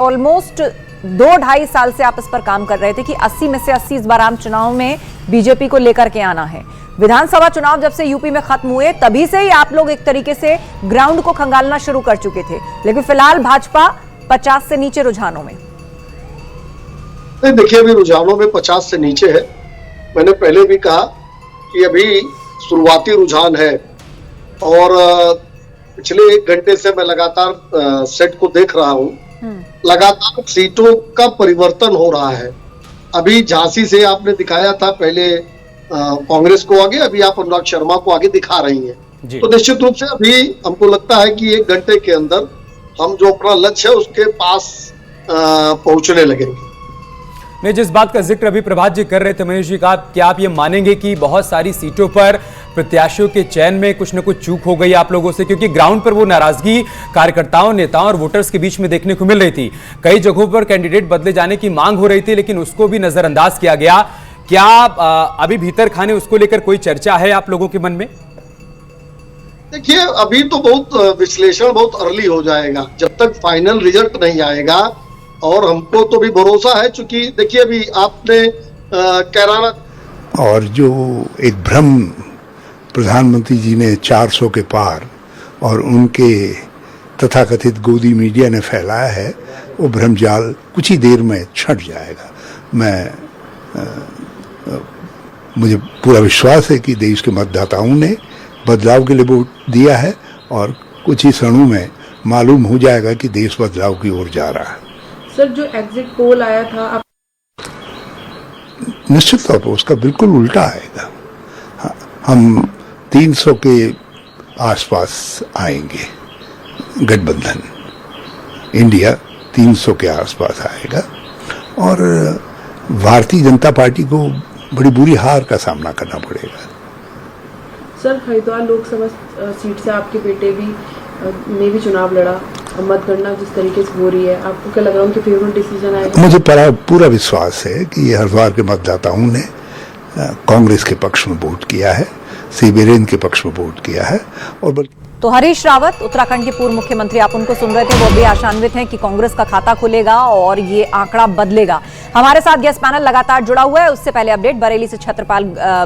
Almost 2-2.5 साल से आप इस पर काम कर रहे थे कि 80 में से 80 इस बार आम चुनाव में बीजेपी को लेकर के आना है। विधानसभा चुनाव जब से यूपी में खत्म हुए तभी से ही आप लोग एक तरीके से ग्राउंड को खंगालना शुरू कर चुके थे, लेकिन फिलहाल भाजपा 50 से नीचे रुझानों में। नहीं, देखिए अभी रुझानों में 50 से नीचे है। मैंने पहले भी कहा कि अभी शुरुआती रुझान है और पिछले 1 घंटे से मैं लगातार सेट को देख रहा हूं। लगातार सीटों का परिवर्तन हो रहा है। अभी झांसी से आपने दिखाया था, पहले कांग्रेस को आगे, अभी आप अनुराग शर्मा को आगे दिखा रही हैं। तो निश्चित रूप से अभी हमको लगता है कि 1 घंटे के अंदर हम जो अपना लक्ष्य है उसके पास पहुंचने लगेंगे। नहीं, जिस बात का जिक्र अभी प्रभात जी कर रहे थे मनीष जी का, क्या आप ये मानेंगे कि बहुत सारी सीटों पर प्रत्याशियों के चयन में कुछ न कुछ चूक हो गई आप लोगों से, क्योंकि ग्राउंड पर वो नाराजगी कार्यकर्ताओं, नेताओं और वोटर्स के बीच में देखने को मिल रही थी। कई जगहों पर कैंडिडेट बदले जाने की मांग हो रही थी, लेकिन उसको भी नजरअंदाज किया गया। क्या अभी भीतर खाने उसको लेकर कोई चर्चा है आप लोगों के मन में? देखिए अभी तो बहुत विश्लेषण बहुत अर्ली हो जाएगा जब तक फाइनल रिजल्ट नहीं आएगा, और हमको तो भी भरोसा है, चूंकि देखिए अभी आपने कैराना और जो एक भ्रम प्रधानमंत्री जी ने 400 के पार और उनके तथाकथित गोदी मीडिया ने फैलाया है, वो भ्रमजाल कुछ ही देर में छट जाएगा। मुझे पूरा विश्वास है कि देश के मतदाताओं ने बदलाव के लिए वोट दिया है और कुछ ही क्षणों में मालूम हो जाएगा कि देश बदलाव की ओर जा रहा है। सर, जो एग्जिट पोल आया था निश्चित तौर पर उसका बिल्कुल उल्टा आएगा। हम 300 के आसपास आएंगे, गठबंधन इंडिया 300 के आसपास आएगा और भारतीय जनता पार्टी को बड़ी बुरी हार का सामना करना पड़ेगा। सर, हरिद्वार लोकसभा सीट से आपके बेटे ने भी चुनाव लड़ा, मतगणना जिस तरीके से हो रही है, आपको क्या लग रहा है उनके फेवरेट डिसीजन आएगा? मुझे पूरा विश्वास है कि ये हरिद्वार के मतदाताओं ने कांग्रेस के पक्ष में वोट किया है, सीबीरेन के पक्ष में वोट किया है। और तो हरीश रावत, उत्तराखंड के पूर्व मुख्यमंत्री, आप उनको सुन रहे थे, वो भी आशान्वित हैं कि कांग्रेस का खाता खुलेगा और ये आंकड़ा बदलेगा। हमारे साथ गेस्ट पैनल लगातार जुड़ा हुआ है। उससे पहले अपडेट, बरेली से छत्रपाल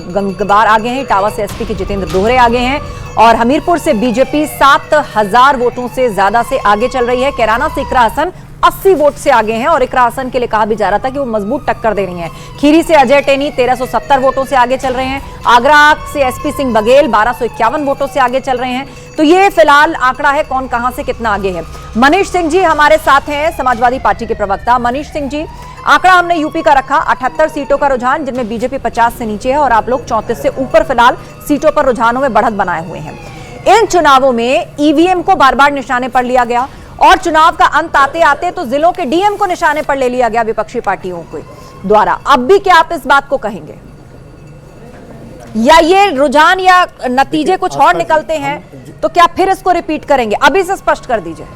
गंगवार आगे हैं, इटावा से एसपी के जितेंद्र दोहरे आगे हैं और हमीरपुर से बीजेपी 7000 वोटों से ज्यादा से आगे चल रही है। कैराना से इकरा हसन 80 वोट से आगे हैं और इकरा हसन के लिए कहा भी जा रहा था कि वो मजबूत टक्कर दे रही हैं। खीरी से अजय टेनी 1370 वोटों से आगे चल रहे हैं। आगरा से एसपी सिंह बघेल 1251 वोटों से आगे चल रहे हैं। तो ये फिलहाल आंकड़ा है, कौन कहां से कितना आगे है। मनीष सिंह जी हमारे साथ हैं, समाजवादी पार्टी के प्रवक्ता। मनीष सिंह जी, आंकड़ा हमने यूपी का रखा 78 सीटों का रुझान, जिनमें बीजेपी 50 से नीचे है और आप लोग 34 से ऊपर फिलहाल सीटों पर रुझानों में बढ़त बनाए हुए हैं। इन चुनावों में ईवीएम को बार बार निशाने पर लिया गया और चुनाव का अंत आते आते तो जिलों के डीएम को निशाने पर ले लिया गया विपक्षी पार्टियों के द्वारा। अब भी क्या आप इस बात को कहेंगे, या ये रुझान या नतीजे कुछ और निकलते हैं तो क्या फिर इसको रिपीट करेंगे? अभी से स्पष्ट कर दीजिए।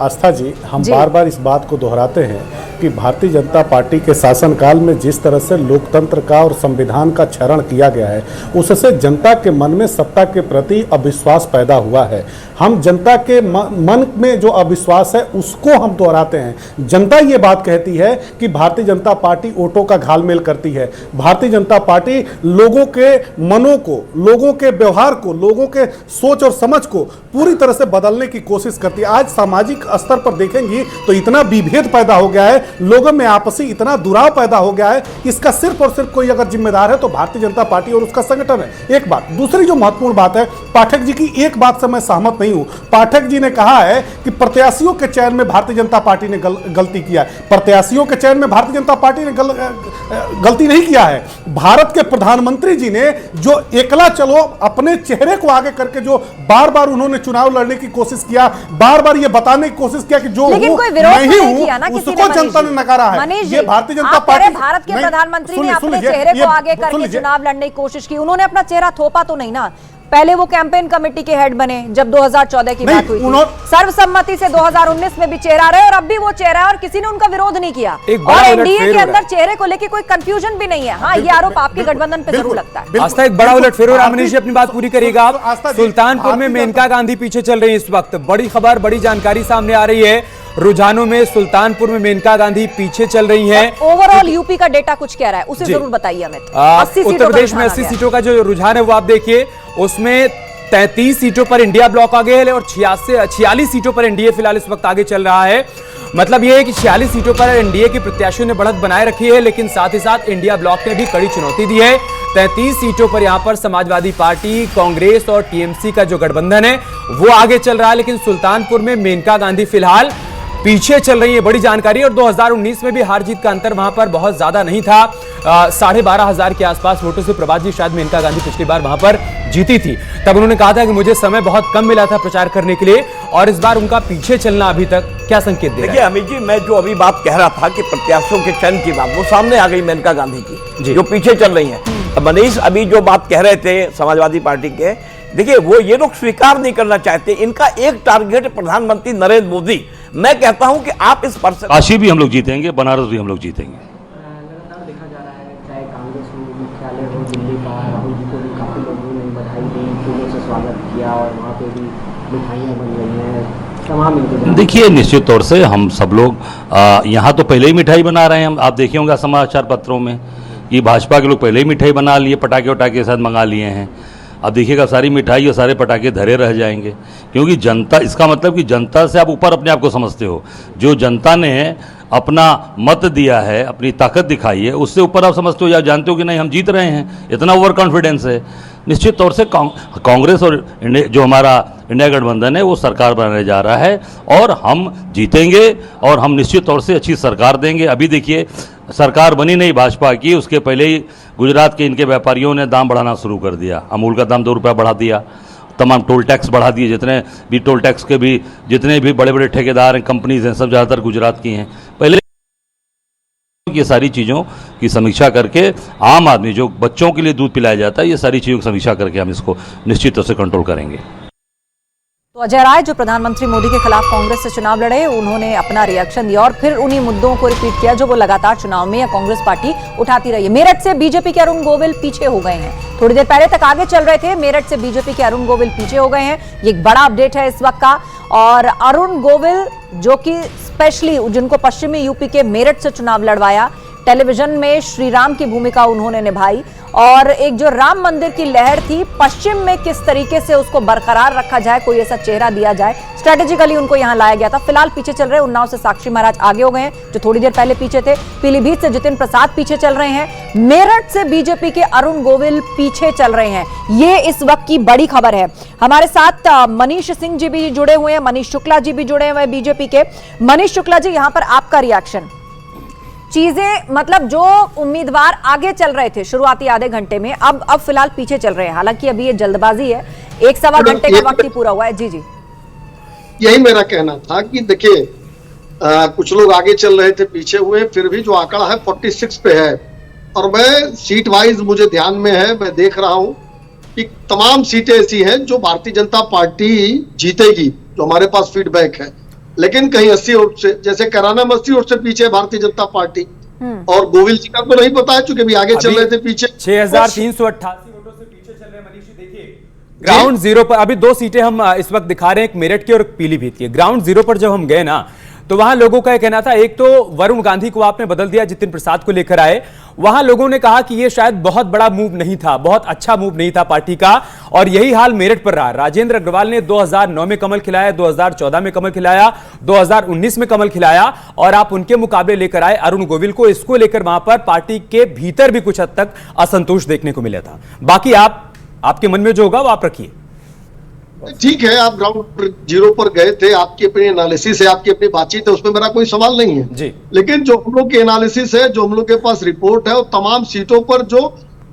आस्था जी, हम बार बार इस बात को दोहराते हैं कि भारतीय जनता पार्टी के शासनकाल में जिस तरह से लोकतंत्र का और संविधान का क्षरण किया गया है, उससे जनता के मन में सत्ता के प्रति अविश्वास पैदा हुआ है। हम जनता के मन में जो अविश्वास है उसको हम दोहराते हैं। जनता ये बात कहती है कि भारतीय जनता पार्टी वोटों का घालमेल करती है। भारतीय जनता पार्टी लोगों के मनों को, लोगों के व्यवहार को, लोगों के सोच और समझ को पूरी तरह से बदलने की कोशिश करती है। आज सामाजिक स्तर पर देखेंगी तो इतना विभेद पैदा हो गया है, लोगों में आपसी इतना दुराव पैदा हो गया है। इसका सिर्फ और सिर्फ कोई अगर जिम्मेदार है तो भारतीय जनता पार्टी और उसका संगठन है। एक बात। दूसरी जो महत्वपूर्ण बात है, पाठक जी की एक बात से मैं सहमत नहीं हूं। पाठक जी ने कहा है कि प्रत्याशियों के चयन में भारतीय जनता पार्टी ने गलती किया है। प्रत्याशियों के चयन में भारतीय जनता पार्टी ने गलती नहीं किया है। भारत के प्रधानमंत्री जी ने जो एकला चलो अपने चेहरे को आगे करके जो बार बार उन्होंने चुनाव लड़ने की कोशिश किया, बार बार ये बताने की कोशिश किया कि जो लेकिन कोई विरोध नहीं किया ना किसी ने। उसको जनता ने नकारा है। ये भारतीय जनता पार्टी, भारत के प्रधानमंत्री ने अपने चेहरे को आगे करके चुनाव लड़ने की कोशिश की, उन्होंने अपना चेहरा थोपा तो नहीं ना। पहले वो कैंपेन कमेटी के हेड बने जब 2014 की बात हुई थी। सर्वसम्मति से 2019 में भी चेहरा रहे और अब भी वो चेहरा है और किसी ने उनका विरोध नहीं किया। और एनडीए के अंदर चेहरे को लेकर कोई कंफ्यूजन भी नहीं है। हाँ, ये आरोप आपके गठबंधन पे जरूर लगता है। आस्था, एक बड़ा उलटफेर हो रहा है। मनीष जी अपनी बात पूरी करिएगा आप। सुल्तानपुर में मेनका गांधी पीछे चल रही है इस वक्त। बड़ी खबर, बड़ी जानकारी सामने आ रही है। रुझानों में सुल्तानपुर में मेनका गांधी पीछे चल रही हैं। ओवरऑल यूपी का डेटा कुछ कह रहा है, उसे जरूर बताइए अमित। 80 उत्तर प्रदेश में 80 सीटों का जो रुझान है वो आप देखिए, उसमें 33 सीटों पर इंडिया ब्लॉक आगे है और 46 सीटों पर एनडीए फिलहाल इस वक्त आगे चल रहा है। मतलब यह है कि 46 सीटों पर एनडीए के प्रत्याशियों ने बढ़त बनाए रखी है, लेकिन साथ ही साथ इंडिया ब्लॉक ने भी कड़ी चुनौती दी है। 33 सीटों पर यहां पर समाजवादी पार्टी, कांग्रेस और टीएमसी का जो गठबंधन है वो आगे चल रहा है, लेकिन सुल्तानपुर में मेनका गांधी फिलहाल पीछे चल रही है। बड़ी जानकारी। और 2019 में भी हार जीत का अंतर वहां पर बहुत ज्यादा नहीं था। 12,500 के आसपास वोटों से प्रभात जी शायद मेनका गांधी पिछली बार वहां पर जीती थी। तब उन्होंने कहा था कि मुझे समय बहुत कम मिला था प्रचार करने के लिए, और इस बार उनका पीछे चलना अभी तक क्या संकेत दे रहा है? देखिए अमित जी, मैं जो अभी बात कह रहा था कि प्रत्याशियों के चयन की बात, वो सामने आ गई मेनका गांधी की जो पीछे चल रही है। मनीष अभी जो बात कह रहे थे समाजवादी पार्टी के, देखिए वो ये लोग स्वीकार नहीं करना चाहते। इनका एक टारगेट प्रधानमंत्री नरेंद्र मोदी। मैं कहता हूं कि आप इस पर काशी भी हम लोग जीतेंगे, बनारस भी हम लोग जीतेंगे। लगातार देखा जा रहा है, चाहे कांग्रेस मुख्यालय हो दिल्ली का, राहुल जी को भी काफी लोगों ने बधाई दी, फूलों से स्वागत किया और वहाँ पे भी मिठाइयाँ बन रही हैं, तमाम इंतजाम। देखिए निश्चित तौर से हम सब लोग यहाँ तो पहले ही मिठाई बना रहे हैं। आप देखे होंगे समाचार पत्रों में कि भाजपा के लोग पहले ही मिठाई बना लिए, पटाखे वटाखे के साथ मंगा लिए हैं। अब देखिएगा सारी मिठाई और सारे पटाखे धरे रह जाएंगे, क्योंकि जनता, इसका मतलब कि जनता से आप ऊपर अपने आप को समझते हो। जो जनता ने अपना मत दिया है, अपनी ताकत दिखाई है, उससे ऊपर आप समझते हो या जानते हो कि नहीं हम जीत रहे हैं, इतना ओवर कॉन्फिडेंस है। निश्चित तौर से कांग्रेस और जो हमारा इंडिया गठबंधन है वो सरकार बनाने जा रहा है और हम जीतेंगे और हम निश्चित तौर से अच्छी सरकार देंगे। अभी देखिए सरकार बनी नहीं भाजपा की, उसके पहले ही गुजरात के इनके व्यापारियों ने दाम बढ़ाना शुरू कर दिया। अमूल का दाम 2 रुपया बढ़ा दिया, तमाम टोल टैक्स बढ़ा दिए। जितने भी टोल टैक्स के भी जितने भी बड़े बड़े ठेकेदार हैं, कंपनीज हैं, सब ज़्यादातर गुजरात की हैं। पहले ये सारी चीज़ों की समीक्षा करके आम आदमी जो बच्चों के लिए दूध पिलाया जाता है, ये सारी चीज़ों की समीक्षा करके हम इसको निश्चित तौर से कंट्रोल करेंगे। तो अजय राय जो प्रधानमंत्री मोदी के खिलाफ कांग्रेस से चुनाव लड़े, उन्होंने अपना रिएक्शन दिया और फिर उन्हीं मुद्दों को रिपीट किया जो वो लगातार चुनाव में या कांग्रेस पार्टी उठाती रही है। मेरठ से बीजेपी के अरुण गोविल पीछे हो गए हैं। थोड़ी देर पहले तक आगे चल रहे थे, मेरठ से बीजेपी के अरुण गोविल पीछे हो गए हैं। ये एक बड़ा अपडेट है इस वक्त का। और अरुण गोविल जो कि स्पेशली जिनको पश्चिमी यूपी के मेरठ से चुनाव लड़वाया, टेलीविजन में श्री राम की भूमिका उन्होंने निभाई और एक जो राम मंदिर की लहर थी पश्चिम में किस तरीके से उसको बरकरार रखा जाए, कोई ऐसा चेहरा दिया जाए, स्ट्रेटेजिकली उनको यहां लाया गया था। फिलहाल पीछे चल रहे उन्नाव से साक्षी महाराज आगे हो गए हैं जो थोड़ी देर पहले पीछे थे। पीलीभीत से जितिन प्रसाद पीछे चल रहे हैं। मेरठ से बीजेपी के अरुण गोविल पीछे चल रहे हैं। ये इस वक्त की बड़ी खबर है। हमारे साथ मनीष सिंह जी भी जुड़े हुए हैं, मनीष शुक्ला जी भी जुड़े हुए हैं बीजेपी के। मनीष शुक्ला जी, यहां पर आपका रिएक्शन। चीजें मतलब जो उम्मीदवार आगे चल रहे थे शुरुआती आधे घंटे में, अब फिलहाल पीछे चल रहे हैं। हालांकि अभी ये जल्दबाजी है, 1-1.25 घंटे का वक्त ही पूरा हुआ है। जी जी, यही मेरा कहना था कि देखिए कुछ लोग आगे चल रहे थे, पीछे हुए, फिर भी जो आंकड़ा है 46 पे है। और मैं सीट वाइज मुझे ध्यान में है, मैं देख रहा हूं कि तमाम सीटें ऐसी हैं जो भारतीय जनता पार्टी जीतेगी, जो हमारे पास फीडबैक है। लेकिन कहीं 80 वोट से, जैसे कराना में 80 वोट से पीछे है भारतीय जनता पार्टी। और गोविल जी का तो नहीं पता है क्योंकि अभी आगे चल रहे थे पीछे। 6,388 वोटों से पीछे चल रहे हैं मनीष जी। देखिए ग्राउंड जीरो पर अभी 2 सीटें हम इस वक्त दिखा रहे हैं, एक मेरठ की और एक पीलीभीत की। ग्राउंड जीरो पर जब हम गए ना, तो वहां लोगों का यह कहना था, एक तो वरुण गांधी को आपने बदल दिया, जितिन प्रसाद को लेकर आए। वहां लोगों ने कहा कि यह शायद बहुत बड़ा मूव नहीं था, बहुत अच्छा मूव नहीं था पार्टी का। और यही हाल मेरठ पर रहा। राजेंद्र अग्रवाल ने 2009 में कमल खिलाया, 2014 में कमल खिलाया, 2019 में कमल खिलाया, और आप उनके मुकाबले लेकर आए अरुण गोविल को। इसको लेकर वहां पर पार्टी के भीतर भी कुछ हद तक असंतोष देखने को मिला था। बाकी आपके मन में जो होगा वो आप रखिए। ठीक है, आप ग्राउंड जीरो पर गए थे, आपकी अपनी एनालिसिस है, आपकी अपनी बातचीत है, उसमें मेरा कोई सवाल नहीं है जी। लेकिन जो हम लोग की एनालिसिस है, जो हम लोग के पास रिपोर्ट है, और तमाम सीटों पर जो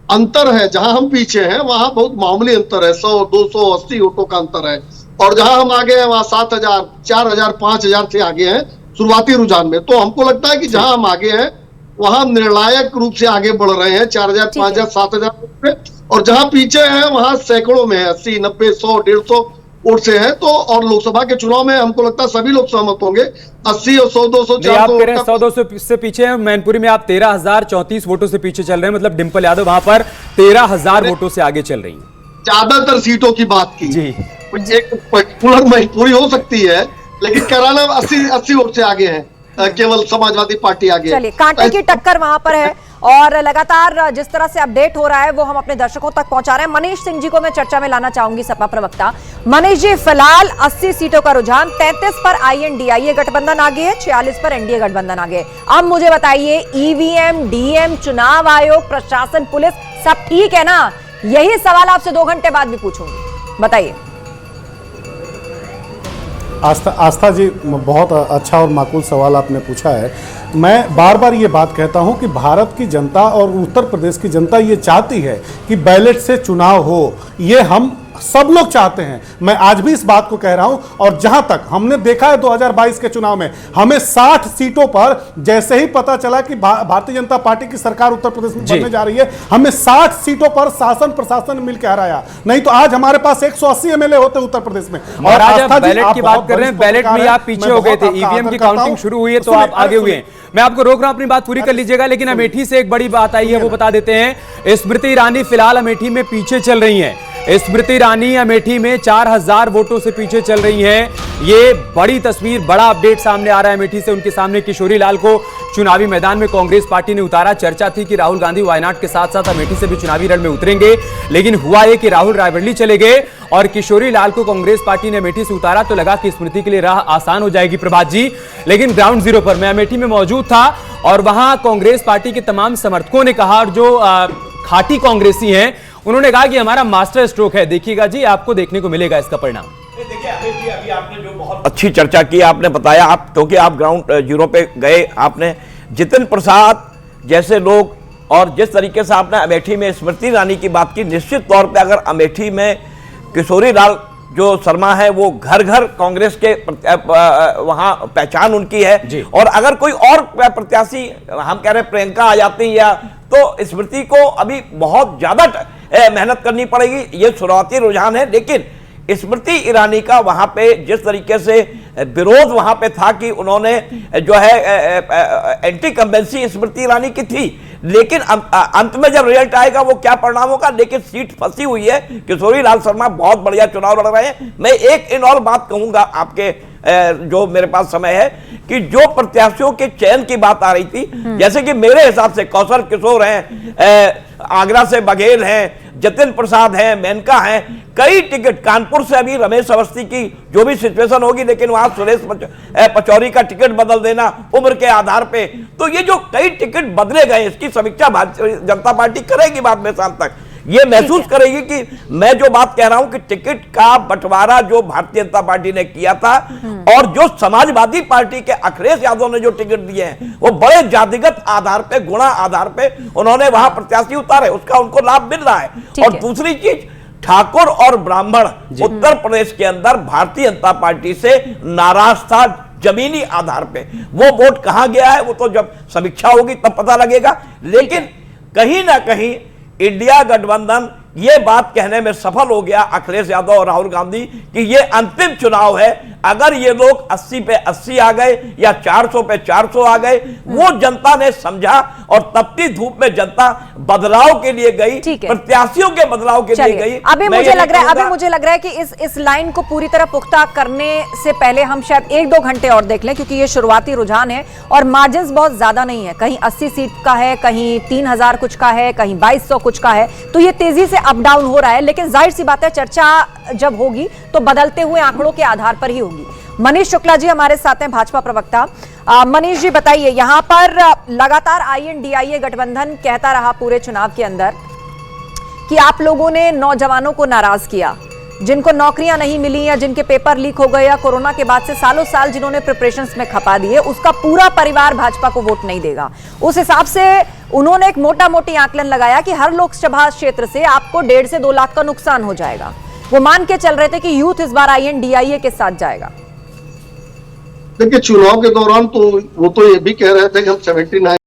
अंतर है, जहां हम पीछे हैं वहां बहुत मामूली अंतर है, 100, 280 वोटों का अंतर है। और जहां हम आगे हैं वहां 7,000, 4,000, 5,000 से आगे हैं शुरुआती रुझान में। तो हमको लगता है कि जहां हम आगे हैं वहां निर्णायक रूप से आगे बढ़ रहे हैं, 4,000, 5,000, 7,000 पे। और जहां पीछे है वहां सैकड़ों में है, 80, 90, 100, 150 वोट से है। तो और लोकसभा के चुनाव में हमको लगता है सभी लोग सहमत होंगे, 80 और 100, 200, 400 आप कह रहे हैं 100-200 से पीछे हैं। मैनपुरी में आप 13,034 वोटों से पीछे चल रहे हैं, मतलब डिंपल यादव वहां पर 13,000 वोटों से आगे चल रही है। ज्यादातर सीटों की बात की जी, एक पर्टिकुलर मैनपुरी हो सकती है, लेकिन कराना 80 वोट से आगे है, केवल समाजवादी पार्टी आगे है। चलिए, कांटे की टक्कर वहां पर है और लगातार जिस तरह से अपडेट हो रहा है वो हम अपने दर्शकों तक पहुंचा रहे हैं। मनीष सिंह जी को मैं चर्चा में लाना चाहूंगी, सपा प्रवक्ता। मनीष जी, फिलहाल 80 सीटों का रुझान, 33 पर INDIA गठबंधन आगे है, 46 पर NDA गठबंधन आगे है। अब मुझे बताइए, EVM, DM, चुनाव आयोग, प्रशासन, पुलिस सब ठीक है ना? यही सवाल आपसे 2 घंटे बाद भी पूछूंगी, बताइए। आस्था जी, बहुत अच्छा और माकूल सवाल आपने पूछा है। मैं बार बार ये बात कहता हूं कि भारत की जनता और उत्तर प्रदेश की जनता ये चाहती है कि बैलेट से चुनाव हो, ये हम सब लोग चाहते हैं। मैं आज भी इस बात को कह रहा हूं, और जहां तक हमने देखा है 2022 के चुनाव में हमें 60 सीटों पर, जैसे ही पता चला कि भारतीय जनता पार्टी की सरकार उत्तर प्रदेश में बनने जा रही है, हमें 60 सीटों पर शासन प्रशासन मिलकर हराया। नहीं तो आज हमारे पास 180 MLA होते उत्तर प्रदेश में। और आज आप बैलेट की बात कर रहे हैं, बैलेट में आप पीछे हो गए थे, EVM की काउंटिंग शुरू हुई है तो आप आगे हुए हैं। मैं आपको रोक रहा हूं, अपनी बात पूरी कर लीजिएगा। लेकिन अमेठी से एक बड़ी बात आई है, वो बता देते हैं। स्मृति ईरानी फिलहाल अमेठी में पीछे चल रही हैं। स्मृति ईरानी अमेठी में 4000 वोटों से पीछे चल रही हैं। ये बड़ी तस्वीर, बड़ा अपडेट सामने आ रहा है अमेठी से। उनके सामने किशोरी लाल को चुनावी मैदान में कांग्रेस पार्टी ने उतारा। चर्चा थी कि राहुल गांधी वायनाड के साथ साथ अमेठी से भी चुनावी रण में उतरेंगे, लेकिन हुआ ये कि राहुल रायबरेली चले गए और किशोरी लाल को कांग्रेस पार्टी ने अमेठी से उतारा। तो लगा कि स्मृति के लिए राह आसान हो जाएगी प्रभात जी। लेकिन ग्राउंड जीरो पर मैं अमेठी में मौजूद था और वहां कांग्रेस पार्टी के तमाम समर्थकों ने कहा, और जो खाटी कांग्रेसी हैं उन्होंने कहा कि हमारा मास्टर स्ट्रोक है। देखिएगा जी, आपको देखने को मिलेगा इसका परिणाम। देखिए अमित जी, अभी आपने जो बहुत अच्छी चर्चा की, आपने बताया, आप क्योंकि आप ग्राउंड जीरो पे गए, आपने जितिन प्रसाद जैसे लोग और जिस तरीके से आपने अमेठी में स्मृति ईरानी की बात की, निश्चित तौर पे अगर अमेठी में किशोरी लाल जो शर्मा है वो घर घर कांग्रेस के वहां पहचान उनकी है, और अगर कोई और प्रत्याशी, हम कह रहे हैं प्रियंका आ जाती है, तो स्मृति को अभी बहुत ज्यादा मेहनत करनी पड़ेगी। ये शुरुआती रुझान है, लेकिन स्मृति ईरानी का वहां पे जिस तरीके से विरोध वहां पे था कि उन्होंने जो है एंटी कंबेंसी स्मृति ईरानी की थी, लेकिन अंत में जब रिजल्ट आएगा वो क्या परिणाम होगा। लेकिन सीट फंसी हुई है, किशोरी लाल शर्मा बहुत बढ़िया चुनाव लड़ रहे हैं। मैं एक इन और बात कहूंगा, आपके जो मेरे पास समय है, कि जो प्रत्याशियों के चयन की बात आ रही थी, जैसे कि मेरे हिसाब से कौशल किशोर हैं, आगरा से बघेल हैं, जतिन प्रसाद हैं, मेनका हैं, कई टिकट, कानपुर से अभी रमेश अवस्थी की जो भी सिचुएशन होगी, लेकिन वहां सुरेश पचौरी का टिकट बदल देना उम्र के आधार पे, तो ये जो कई टिकट बदले गए, इसकी समीक्षा भारतीय जनता पार्टी करेगी बाद में शाम तक। ये महसूस करेगी कि मैं जो बात कह रहा हूं कि टिकट का बंटवारा जो भारतीय जनता पार्टी ने किया था और जो समाजवादी पार्टी के अखिलेश यादव ने जो टिकट दिए हैं, वो बड़े जातिगत आधार पे, गुणा आधार पे उन्होंने वहां प्रत्याशी उतारे, उसका उनको लाभ मिल रहा है। और दूसरी चीज, ठाकुर और ब्राह्मण उत्तर प्रदेश के अंदर भारतीय जनता पार्टी से नाराज था जमीनी आधार पे। वो वोट कहां गया है वो तो जब समीक्षा होगी तब पता लगेगा। लेकिन कहीं ना कहीं इंडिया गठबंधन ये बात कहने में सफल हो गया, अखिलेश यादव और राहुल गांधी, कि ये अंतिम चुनाव है। अगर ये लोग 80 पे 80 आ गए या 400 पे 400 आ गए, वो जनता ने समझा और तपती धूप में जनता बदलाव के लिए गई, प्रत्याशियों के बदलाव के लिए गई। अभी मुझे लग रहा है कि इस लाइन को पूरी तरह पुख्ता करने से पहले हम शायद 1-2 घंटे और देख लें, क्योंकि ये शुरुआती रुझान है और मार्जिन बहुत ज्यादा नहीं है। कहीं 80 सीट का है, कहीं 3000 कुछ का है, कहीं 2200 कुछ का है, तो ये तेजी से अप डाउन हो रहा है। लेकिन जाहिर सी बात है, चर्चा जब होगी तो बदलते हुए आंकड़ों के आधार पर ही होगी। मनीष शुक्ला जी हमारे साथ हैं, भाजपा प्रवक्ता। मनीष जी बताइए, यहां पर लगातार INDIA गठबंधन कहता रहा पूरे चुनाव के अंदर कि आप लोगों ने नौजवानों को नाराज किया, जिनको नौकरियां नहीं मिली या जिनके पेपर लीक हो गए या कोरोना के बाद से सालों साल जिन्होंने प्रिपरेशंस में खपा दिए, उसका पूरा परिवार भाजपा को वोट नहीं देगा। उस हिसाब से उन्होंने एक मोटा-मोटी आकलन लगाया कि हर लोकसभा क्षेत्र से आपको 1.5 से 2 लाख का नुकसान हो जाएगा। वो मान के चल रहे थे कि यूथ इस बार INDIA के साथ जाएगा। देखिए, चुनाव के दौरान तो वो तो ये भी कह रहे थे कि हम 79